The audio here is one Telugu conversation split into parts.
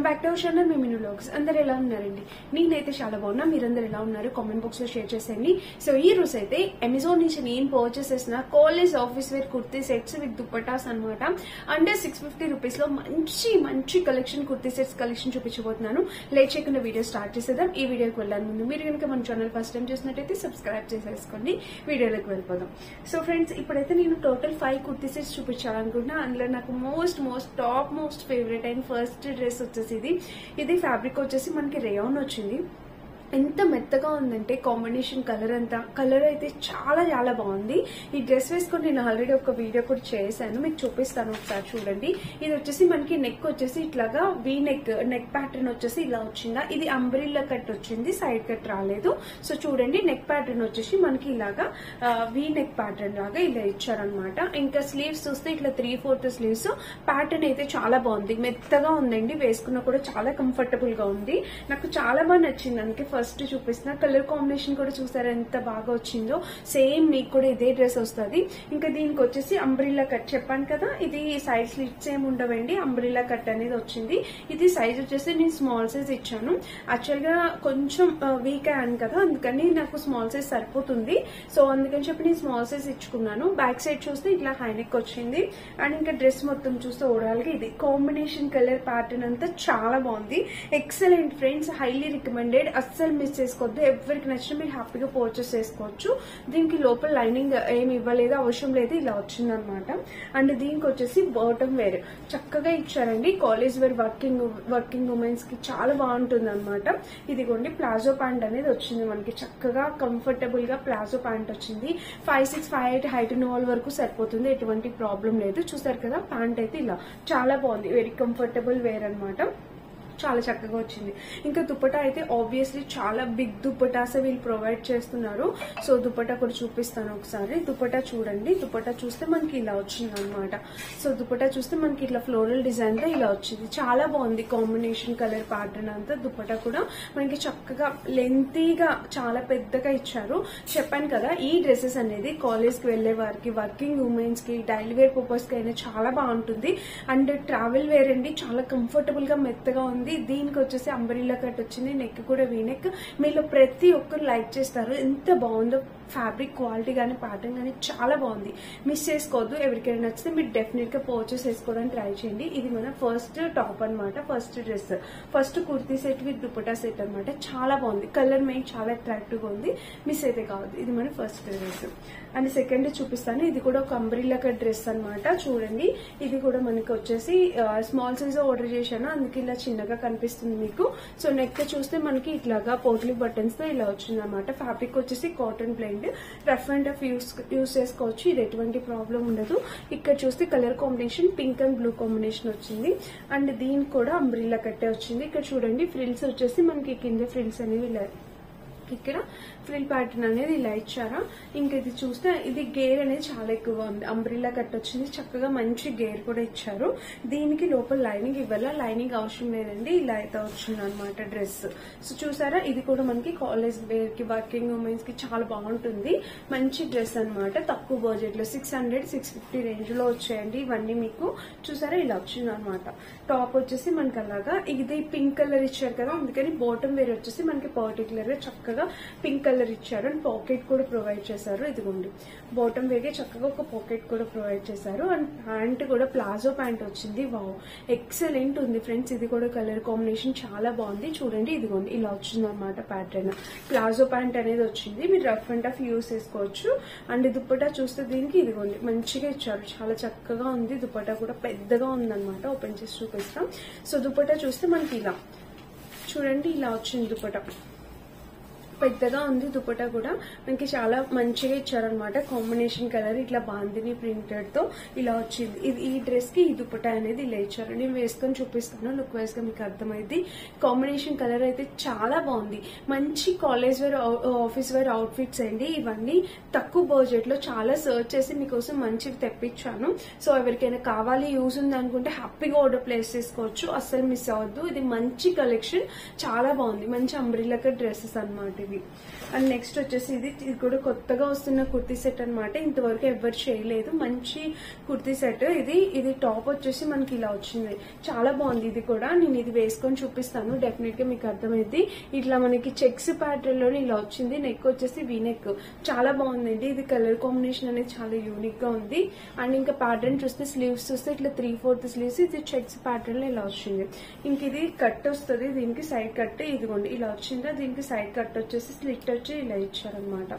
Back to our channel mini vlogs. అందరు ఎలా ఉన్నారండి? నేనైతే చాలా బాగున్నా. మీరందరూ ఎలా ఉన్నారు? కామెంట్ బాక్స్ లో షేర్ చేసేయండి. సో ఈ రోజు అయితే అమెజాన్ నుంచి నేను పర్చేస్ చేసిన college office wear kurti sets with dupattas అనమాట. అండర్ 650 రూపీస్ లో మంచి కలెక్షన్ కుర్తీ సెట్స్ కలెక్షన్ చూపించబోతున్నాను. లేట్ చేయకుండా వీడియో స్టార్ట్ చేసేద్దాం. ఈ వీడియోకి వెళ్ళాలి ముందు మీరు కనుక మన ఛానల్ ఫస్ట్ టైం చేసినట్టయితే సబ్స్క్రైబ్ చేసేసుకోండి. వీడియోలోకి వెళ్ళిపోదాం. సో ఫ్రెండ్స్, ఇప్పుడైతే నేను టోటల్ 5 కుర్తీ సెట్స్ చూపించాలనుకుంటున్నా. అందులో నాకు top most favourite and first dress వచ్చేసి ఇది ఫ్యాబ్రిక్ వచ్చేసి మనకి రేయాన్ వచ్చింది. ఎంత మెత్తగా ఉందంటే కాంబినేషన్ కలర్ అయితే చాలా బాగుంది. ఈ డ్రెస్ వేసుకొని నేను ఆల్రెడీ ఒక వీడియో కూడా చేశాను, మీకు చూపిస్తాను ఒకసారి చూడండి. ఇది వచ్చేసి మనకి నెక్ వచ్చేసి ఇట్లాగా వీ నెక్ ప్యాటర్న్ వచ్చేసి ఇలా వచ్చిందా. ఇది అంబ్రిల్లా కట్ వచ్చింది, సైడ్ కట్ రాలేదు. సో చూడండి, నెక్ ప్యాటర్న్ వచ్చేసి మనకి ఇలాగా వీ నెక్ ప్యాటర్న్ లాగా ఇలా ఇచ్చారనమాట. ఇంకా స్లీవ్స్ చూస్తే ఇట్లా 3/4 స్లీవ్స్. ప్యాటర్న్ అయితే చాలా బాగుంది, మెత్తగా ఉందండి, వేసుకున్నా కూడా చాలా కంఫర్టబుల్ గా ఉంది. నాకు చాలా బాగా నచ్చింది, అందుకే ఫస్ట్ చూపిస్తున్నా. కలర్ కాంబినేషన్ కూడా చూసారా ఎంత బాగా వచ్చిందో. సేమ్ మీకు కూడా ఇదే డ్రెస్ వస్తుంది. ఇంకా దీనికి వచ్చేసి అంబ్రిల్లా కట్ చెప్పాను కదా, ఇది సైడ్ స్లిట్స్ ఏమి ఉండవండి, అంబ్రిల్లా కట్ అనేది వచ్చింది. ఇది సైజ్ వచ్చేసి నేను స్మాల్ సైజ్ ఇచ్చాను. యాక్చువల్ గా కొంచెం వీక్ అయ్యాను కదా, అందుకని నాకు స్మాల్ సైజ్ సరిపోతుంది. సో అందుకని చెప్పి నేను స్మాల్ సైజ్ ఇచ్చుకున్నాను. బ్యాక్ సైడ్ చూస్తే ఇట్లా హైనెక్ వచ్చింది. అండ్ ఇంకా డ్రెస్ మొత్తం చూస్తే ఓవరాల్ గా ఇది కాంబినేషన్ కలర్ ప్యాటర్న్ అంతా చాలా బాగుంది. Excellent friends, highly recommended. అస్సలు మిస్ చేసుకోవద్దు. ఎవరికి నచ్చిన మీరు హ్యాపీగా పర్చేస్ చేసుకోవచ్చు. దీనికి లోపల లైనింగ్ ఏమి ఇవ్వలేదు, అవసరం లేదు, ఇలా వచ్చింది అనమాట. అండ్ దీనికి వచ్చేసి బాటమ్ వేర్ చక్కగా ఇచ్చారండి. కాలేజ్ వేర్ వర్కింగ్ ఉమెన్స్ కి చాలా బాగుంటుంది అనమాట. ఇదిగోండి, ప్లాజో ప్యాంట్ అనేది వచ్చింది మనకి. చక్కగా కంఫర్టబుల్ గా ప్లాజో ప్యాంట్ వచ్చింది. 5'6", 5'8" హైట్ ఉన్న వాళ్ళ వరకు సరిపోతుంది, ఎటువంటి ప్రాబ్లం లేదు. చూసారు కదా, ప్యాంట్ అయితే ఇలా చాలా బాగుంది, వెరీ కంఫర్టబుల్ వేర్ అనమాట. చాలా చక్కగా వచ్చింది. ఇంకా దుపట్టా అయితే ఆబ్వియస్లీ చాలా బిగ్ దుపట్టాస్ వీళ్ళు ప్రొవైడ్ చేస్తున్నారు. సో దుపట్టా కూడా చూపిస్తాను ఒకసారి. దుపట్టా చూడండి, దుపట్టా చూస్తే మనకి ఇలా వచ్చింది అనమాట. సో దుపట్టా చూస్తే మనకి ఇట్లా ఫ్లోరల్ డిజైన్ తో ఇలా వచ్చింది. చాలా బాగుంది కాంబినేషన్ కలర్ ప్యాటర్న్ అంతా. దుపట్టా కూడా మనకి చక్కగా లెంతీగా చాలా పెద్దగా ఇచ్చారు. చెప్పాను కదా, ఈ డ్రెస్సెస్ అనేది కాలేజ్ కి వెళ్లే వారికి, వర్కింగ్ ఉమెన్స్ కి, డైలీ వేర్ పర్పస్ కి అయినా చాలా బాగుంటుంది. అండ్ ట్రావెల్ వేర్ అండి, చాలా కంఫర్టబుల్ గా మెత్తగా ఉంది. దీనికి వచ్చేసి అంబ్రిల్లా కట్ వచ్చింది, నెక్ కూడా వీనెక్. మీలో ప్రతి ఒక్కరు లైక్ చేస్తారు, ఎంత బాగుందో ఫ్యాబ్రిక్ క్వాలిటీ గానీ ప్యాటర్న్ గానీ చాలా బాగుంది. మిస్ చేసుకోవద్దు. ఎవరికైనా నచ్చితే మీరు డెఫినెట్ గా పర్చేస్ చేసుకోవడానికి ట్రై చేయండి. ఇది మన ఫస్ట్ టాప్ అనమాట, first dress, first kurti set with dupatta set అనమాట. చాలా బాగుంది, కలర్ మెయిన్ చాలా అట్రాక్టివ్ గా ఉంది, మిస్ అయితే కావద్దు. ఇది మన ఫస్ట్ డ్రెస్. అండ్ సెకండ్ చూపిస్తాను. ఇది కూడా ఒక అంబ్రిల్లా కట్ డ్రెస్ అనమాట. చూడండి, ఇది కూడా మనకి వచ్చేసి స్మాల్ సైజ్ ఆర్డర్ చేశాను, అందుకే ఇలా చిన్నగా కనిపిస్తుంది మీకు. సో నెక్ చూస్తే మనకి ఇట్లాగా పోట్లీ బటన్స్ తో ఇలా వచ్చింది అనమాట. ఫ్యాబ్రిక్ వచ్చేసి cotton plain, rough and tough use చేసుకోవచ్చు, ఇది ఎటువంటి ప్రాబ్లం ఉండదు. ఇక్కడ చూస్తే colour combination pink and blue combination వచ్చింది. అండ్ దీనికి కూడా అంబ్రిల్లా కట్టే వచ్చింది. ఇక్కడ చూడండి, ఫ్రిల్స్ వచ్చేసి మనకి కింద ఫ్రిల్స్ అనేవి ఇక్కడ ఫ్రిల్ ప్యాటర్న్ అనేది ఇలా ఇచ్చారా. ఇంకా ఇది చూస్తే ఇది గేర్ అనేది చాలా ఎక్కువ ఉంది, అంబ్రిల్లా కట్ వచ్చింది. చక్కగా మంచి గేర్ కూడా ఇచ్చారు. దీనికి లోపల లైనింగ్ ఇవ్వాలా, లైనింగ్ అవసరం లేదండి, ఇలా అయితే వచ్చింది అనమాట డ్రెస్. సో చూసారా, ఇది కూడా మనకి కాలేజ్ వేర్ కి, వర్కింగ్ ఉమెన్స్ కి చాలా బాగుంటుంది. మంచి డ్రెస్ అనమాట. తక్కువ బడ్జెట్ లో 600, 650 రేంజ్ లో వచ్చాయండి ఇవన్నీ మీకు. చూసారా, ఇలా వచ్చింది అనమాట. టాప్ వచ్చేసి మనకి అలాగా ఇది పింక్ కలర్ ఇచ్చారు కదా, అందుకని బాటమ్ వేర్ వచ్చేసి మనకి పర్టికులర్ గా చక్కగా పింక్ కలర్ ఇచ్చారు. అండ్ పాకెట్ కూడా ప్రొవైడ్ చేశారు. ఇదిగోండి, బాటమ్ వేగే చక్కగా ఒక పాకెట్ కూడా ప్రొవైడ్ చేశారు. అండ్ ప్యాంట్ కూడా ప్లాజో ప్యాంట్ వచ్చింది. వావ్, ఎక్సలెంట్ ఉంది ఫ్రెండ్స్. ఇది కూడా కలర్ కాంబినేషన్ చాలా బాగుంది. చూడండి, ఇదిగోండి ఇలా వచ్చింది అనమాట ప్యాటర్న్. ప్లాజో ప్యాంట్ అనేది వచ్చింది, మీరు రఫ్ అండ్ టఫ్ యూస్ చేసుకోవచ్చు. అండ్ దుపట్టా చూస్తే దీనికి ఇదిగోండి మంచిగా ఇచ్చారు, చాలా చక్కగా ఉంది. దుపట్టా కూడా పెద్దగా ఉందన్నమాట. ఓపెన్ చేసి చూపిస్తాం. సో దుపట్టా చూస్తే మనకి ఇలా చూడండి, ఇలా వచ్చింది. దుపట్టా పెద్దగా ఉంది. దుపట్టా కూడా మనకి చాలా మంచిగా ఇచ్చారనమాట. కాంబినేషన్ కలర్ ఇట్లా బాందిని ప్రింటెడ్ తో ఇలా వచ్చింది. ఇది ఈ డ్రెస్ కి ఈ దుపట్టా అనేది ఇలా ఇచ్చారు. నేను వేసుకొని చూపిస్తాను, లుక్ వైజ్ గా మీకు అర్థమైంది. కాంబినేషన్ కలర్ అయితే చాలా బాగుంది. మంచి college wear, office wear outfits అండి ఇవన్నీ. తక్కువ బడ్జెట్ లో చాలా సర్చ్ చేసి మీకోసం మంచిగా తెప్పించాను. సో ఎవరికైనా కావాలి, యూజ్ ఉంది అనుకుంటే హ్యాపీగా ఆర్డర్ ప్లేస్ చేసుకోవచ్చు, అస్సలు మిస్ అవ్వద్దు. ఇది మంచి కలెక్షన్, చాలా బాగుంది. మంచి అంబ్రిల్లా కట్ డ్రెస్సెస్ అనమాట. ఇవి. అండ్ నెక్స్ట్ వచ్చేసి ఇది కూడా కొత్తగా వస్తున్న కుర్తీ సెట్ అనమాట. ఇంతవరకు ఎవరు చేయలేదు. మంచి కుర్తీ సెట్ ఇది టాప్ వచ్చేసి మనకి ఇలా వచ్చింది. చాలా బాగుంది. ఇది కూడా నేను ఇది వేసుకొని చూపిస్తాను, డెఫినెట్ గా మీకు అర్థమైంది. ఇట్లా మనకి చెక్స్ ప్యాటర్న్ లోనే ఇలా వచ్చింది. నెక్ వచ్చేసి వీ నెక్, చాలా బాగుందండి. ఇది కలర్ కాంబినేషన్ అనేది చాలా యూనిక్ గా ఉంది. అండ్ ఇంకా ప్యాటర్న్ చూస్తే స్లీవ్స్ చూస్తే ఇట్లా 3/4 స్లీవ్స్, ఇది చెక్స్ ప్యాటర్న్ లో ఇలా వచ్చింది. ఇంక ఇది కట్ వస్తుంది, దీనికి సైడ్ కట్ ఇదిగోండి ఇలా వచ్చిందా. దీనికి సైడ్ కట్ వచ్చేసి స్లిట్ వచ్చి ఇలా ఇచ్చారనమాట.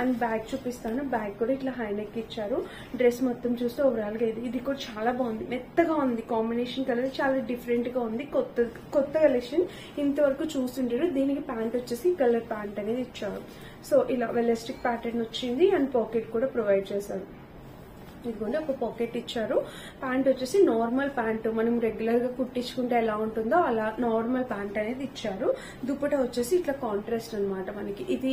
అండ్ బ్యాగ్ చూపిస్తాను. బ్యాగ్ కూడా ఇట్లా హై నెక్ ఇచ్చారు. డ్రెస్ మొత్తం చూస్తే ఓవరాల్ గా ఇది కూడా చాలా బాగుంది. మెత్తగా ఉంది. కాంబినేషన్ కలర్ చాలా డిఫరెంట్ గా ఉంది. కొత్త కలెక్షన్, ఇంతవరకు చూస్తుంటారు. దీనికి ప్యాంట్ వచ్చేసి కలర్ ప్యాంట్ అనేది ఇచ్చారు. సో ఇలా వెలాస్టిక్ ప్యాటర్న్ వచ్చింది. అండ్ పాకెట్ కూడా ప్రొవైడ్ చేశారు. ఇదిగోండి ఒక పాకెట్ ఇచ్చారు. ప్యాంట్ వచ్చేసి నార్మల్ ప్యాంట్, మనం రెగ్యులర్ గా కుట్టించుకుంటే ఎలా ఉంటుందో అలా నార్మల్ ప్యాంట్ అనేది ఇచ్చారు. దుపట్టా వచ్చేసి ఇట్లా కాంట్రాస్ట్ అనమాట మనకి. ఇది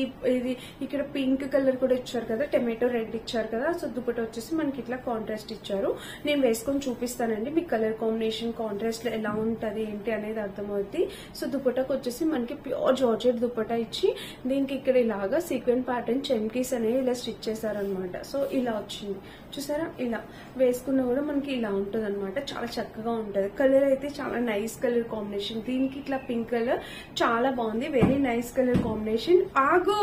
ఇక్కడ పింక్ కలర్ కూడా ఇచ్చారు కదా, టమాటో రెడ్ ఇచ్చారు కదా. సో దుపట్టా వచ్చేసి మనకి ఇట్లా కాంట్రాస్ట్ ఇచ్చారు. నేను వేసుకొని చూపిస్తానండి మీకు కలర్ కాంబినేషన్ కాంట్రాస్ట్ లో ఎలా ఉంటది ఏంటి అనేది అర్థమవుతుంది. సో దుపట్టాకు వచ్చేసి మనకి ప్యూర్ జార్జెట్ దుపట్టా ఇచ్చి దీనికి ఇక్కడ ఇలాగా సీక్వెన్స్ ప్యాటర్న్ చెమ్కీస్ అనేవి ఇలా స్టిచ్ చేశారనమాట. సో ఇలా వచ్చింది చూసారా. ఇలా వేసుకున్నా కూడా మనకి ఇలా ఉంటది అనమాట. చాలా చక్కగా ఉంటది. కలర్ అయితే చాలా నైస్ కలర్ కాంబినేషన్. దీనికి ఇట్లా పింక్ కలర్ చాలా బాగుంది. Very nice colour combination. ఆగు,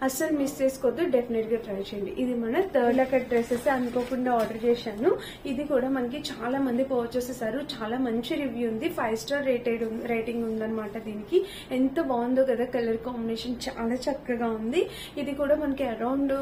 అస్సలు మిస్ చేసుకోవద్దు, డెఫినెట్ గా ట్రై చేయండి. ఇది మన థర్డ్ లెక్కర్ డ్రెస్సెస్ అనుకోకుండా ఆర్డర్ చేశాను. ఇది కూడా మనకి చాలా మంది పర్చేస్ చేశారు. చాలా మంచి రివ్యూ ఉంది. 5 స్టార్ రేటింగ్ ఉందన్నమాట. దీనికి ఎంత బాగుందో కదా, కలర్ కాంబినేషన్ చాలా చక్కగా ఉంది. ఇది కూడా మనకి అరౌండ్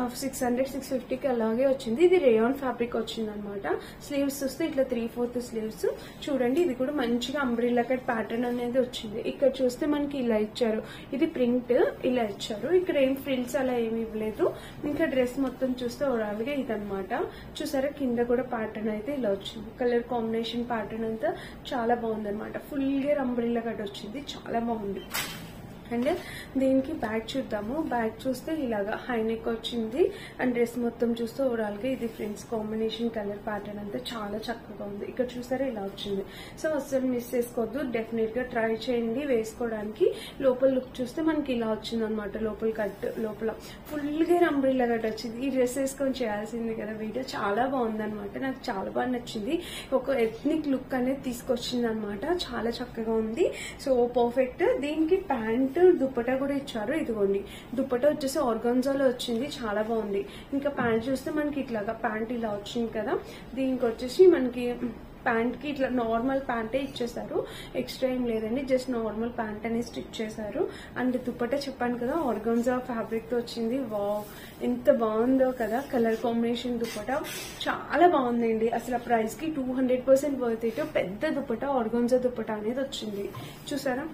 600-650కి అలాగే వచ్చింది. ఇది రేయాన్ ఫ్యాబ్రిక్ వచ్చింది అనమాట. స్లీవ్స్ చూస్తే ఇట్లా 3/4 స్లీవ్స్ చూడండి. ఇది కూడా మంచిగా అంబ్రిల్లా కట్ ప్యాటర్న్ అనేది వచ్చింది. ఇక్కడ చూస్తే మనకి ఇలా ఇచ్చారు. ఇది ప్రింట్ ఇలా ఇచ్చారు. ఇక్కడ ఏం ఫ్రిల్స్ అలా ఏమి ఇవ్వలేదు. ఇంకా డ్రెస్ మొత్తం చూస్తే ఓవరాల్ గా ఇదనమాట. చూసారా కింద కూడా ప్యాటర్న్ అయితే ఇలా వచ్చింది. కలర్ కాంబినేషన్ ప్యాటర్న్ అంతా చాలా బాగుంది అనమాట. ఫుల్ గా అంబ్రిల్లా కట్ వచ్చింది, చాలా బాగుంది. అండ్ దీనికి బ్యాగ్ చూద్దాము. బ్యాగ్ చూస్తే ఇలాగా హై నెక్ వచ్చింది. అండ్ డ్రెస్ మొత్తం చూస్తే ఓవరాల్ గా ఇది ఫ్రెండ్స్ కాంబినేషన్ కలర్ ప్యాటర్న్ అంతా చాలా చక్కగా ఉంది. ఇక్కడ చూసారా ఇలా వచ్చింది. సో అస్సలు మిస్ చేసుకోవద్దు, డెఫినెట్ గా ట్రై చేయండి వేసుకోవడానికి. లోపల లుక్ చూస్తే మనకి ఇలా వచ్చింది అనమాట. లోపల కట్ లోపల ఫుల్ గా అంబ్రిల్లా కట్ వచ్చింది. ఈ డ్రెస్ వేసుకొని చేయాల్సింది కదా వీడియో. చాలా బాగుంది అనమాట. నాకు చాలా బాగా నచ్చింది. ఒక ఎథ్నిక్ లుక్ అనేది తీసుకొచ్చింది అనమాట. చాలా చక్కగా ఉంది. So perfect. దీనికి ప్యాంట్ దుపట్టా కూడా ఇచ్చారు. ఇదిగోండి దుపట్టా వచ్చేసి ఆర్గాన్జాలో వచ్చింది, చాలా బాగుంది. ఇంకా ప్యాంట్ చూస్తే మనకి ఇట్లాగా ప్యాంట్ ఇలా వచ్చింది కదా. దీనికి వచ్చేసి మనకి ప్యాంట్ కి ఇట్లా నార్మల్ ప్యాంటే ఇచ్చేసారు. ఎక్స్ట్రా ఏం లేదండి, జస్ట్ నార్మల్ ప్యాంట్ అనేది స్టిచ్ చేశారు. అండ్ దుపట్టా చెప్పాను కదా ఆర్గాన్జా ఫ్యాబ్రిక్ తో వచ్చింది. వావ్ ఎంత బాగుందో కదా కలర్ కాంబినేషన్. దుపట్టా చాలా బాగుందండి. అసలు ఆ ప్రైస్ కి 200% వర్త్ ఇట్. పెద్ద దుపట్టా ఆర్గాన్జా దుపట్టా అనేది వచ్చింది చూసారా.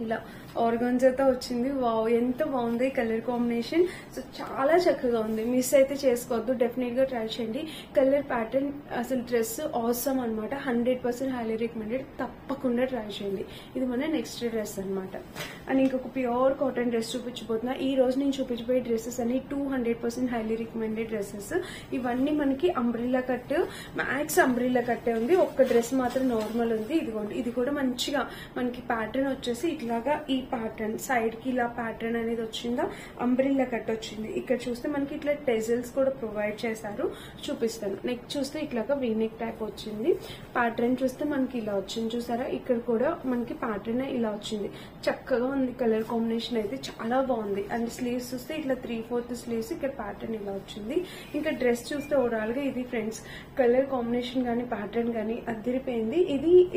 ఇలా ఆర్గాన్జాతో వచ్చింది. వావ్ ఎంత బాగుంది కలర్ కాంబినేషన్. సో చాలా చక్కగా ఉంది. మిస్ అయితే చేసుకోవద్దు, డెఫినెట్ గా ట్రై చేయండి. కలర్ ప్యాటర్న్ అసలు డ్రెస్ ఆసమ్ అనమాట. 100% హైలీ రికమెండెడ్. తప్పకుండా ట్రై చేయండి. ఇది మన నెక్స్ట్ డ్రెస్ అనమాట. అండ్ ఇంకొక ప్యూర్ కాటన్ డ్రెస్ చూపించబోతున్నా. ఈ రోజు నేను చూపించబోయే డ్రెస్సెస్ అన్ని 200% హైలీ రికమెండెడ్ డ్రెస్సెస్. ఇవన్నీ మనకి అంబ్రిల్లా కట్, మ్యాక్స్ అంబ్రిల్లా కట్టే ఉంది. ఒక్క డ్రెస్ మాత్రం నార్మల్ ఉంది. ఇదిగోండి ఇది కూడా మంచిగా మనకి ప్యాటర్న్ వచ్చేసి ఇట్లాగా ఈ ప్యాటర్న్ సైడ్ కి ఇలా ప్యాటర్న్ అనేది వచ్చిందా. అంబ్రిల్లా కట్ వచ్చింది. ఇక్కడ చూస్తే మనకి ఇట్లా టెజల్స్ కూడా ప్రొవైడ్ చేశారు. చూపిస్తాను. నెక్ చూస్తే ఇట్లాగా వీ నెక్ టైప్ వచ్చింది. ప్యాటర్న్ చూస్తే మనకి ఇలా వచ్చింది చూసారా. ఇక్కడ కూడా మనకి ప్యాటర్న్ ఇలా వచ్చింది. చక్కగా ఉంది. కలర్ కాంబినేషన్ అయితే చాలా బాగుంది. అండ్ స్లీవ్స్ చూస్తే ఇట్లా 3/4 స్లీవ్స్. ఇక్కడ ప్యాటర్న్ ఇలా వచ్చింది. ఇంకా డ్రెస్ చూస్తే ఓవరాల్ గా ఇది ఫ్రెండ్స్ కలర్ కాంబినేషన్ గానీ ప్యాటర్న్ గానీ అదిరిపోయింది.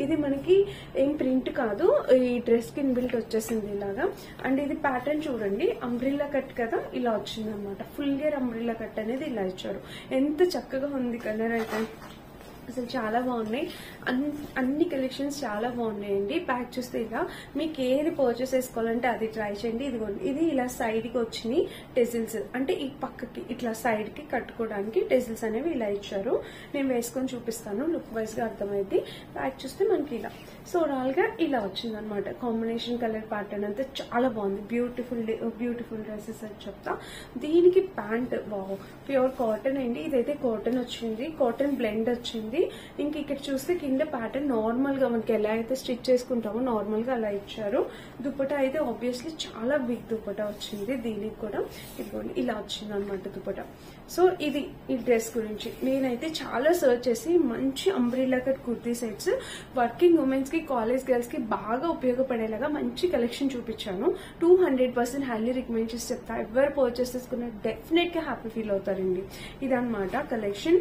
ఇది మనకి ఏం ప్రింట్ కాదు, ఈ డ్రెస్ కి ఇన్బిల్ట్ వచ్చేసింది ఇలాగా. అండ్ ఇది ప్యాటర్న్ చూడండి అంబ్రిల్లా కట్ కదా ఇలా వచ్చింది అనమాట. ఫుల్ గా అంబ్రిల్లా కట్ అనేది ఇలా ఇచ్చారు. ఎంత చక్కగా ఉంది కలర్ అయితే. అసలు చాలా బాగున్నాయి. అన్ని కలెక్షన్స్ చాలా బాగున్నాయండి. ప్యాక్ చూస్తే ఇలా మీకు ఏది పర్చేస్ చేసుకోవాలంటే అది ట్రై చేయండి. ఇదిగోండి ఇది ఇలా సైడ్ కి వచ్చినాయి టెజిల్స్, అంటే ఈ పక్కకి ఇట్లా సైడ్ కి కట్టుకోవడానికి టెజిల్స్ అనేవి ఇలా ఇచ్చారు. నేను వేసుకొని చూపిస్తాను, లుక్ వైజ్ గా అర్థమైంది. ప్యాక్ చూస్తే మనకి ఇలా సో ఓవరాల్ గా ఇలా వచ్చింది అనమాట. కాంబినేషన్ కలర్ ప్యాటర్న్ అంతా చాలా బాగుంది. బ్యూటిఫుల్ డ్రెస్సెస్ అని చెప్తా. దీనికి ప్యాంట్ వావ్ ప్యూర్ కాటన్ అండి. ఇదైతే కాటన్ వచ్చింది, కాటన్ బ్లెండ్ వచ్చింది. వచ్చింది. ఇంక ఇక్కడ చూస్తే కింద ప్యాటర్న్ నార్మల్ గా మనకి ఎలా అయితే స్టిచ్ చేసుకుంటామో నార్మల్ గా అలా ఇచ్చారు. దుపట్టా అయితే ఆబ్వియస్లీ చాలా బిగ్ దుపట్టా వచ్చింది. దీనికి కూడా ఇదిగోండి ఇలా వచ్చింది అనమాట దుపట్టా. సో ఇది ఈ డ్రెస్ గురించి నేనైతే చాలా సర్చ్ చేసి మంచి umbrella cut kurti sets working women's కి కాలేజ్ గర్ల్స్ కి బాగా ఉపయోగపడేలాగా మంచి కలెక్షన్ చూపించాను. 200% హైలీ రికమెండ్ చేసి చెప్తా. ఎవరు పర్చేస్ చేసుకున్నా డెఫినెట్ గా హ్యాపీ ఫీల్ అవుతారండి. ఇదన్నమాట కలెక్షన్.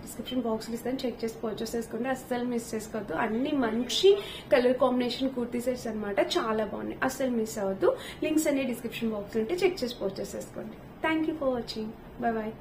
డిస్క్రిప్షన్ బాక్స్ ఇస్తాను, చెక్ చేసి పర్చేస్ చేసుకోండి, అస్సలు మిస్ చేసుకోవద్దు. అన్ని మంచి కలర్ కాంబినేషన్ కుర్తీ సెట్స్ అనమాట, చాలా బాగున్నాయి, అస్సలు మిస్ అవ్వద్దు. లింక్స్ అన్ని డిస్క్రిప్షన్ బాక్స్ ఉంటే చెక్ చేసి పర్చేస్ చేసుకోండి. Thank you for watching. Bye bye.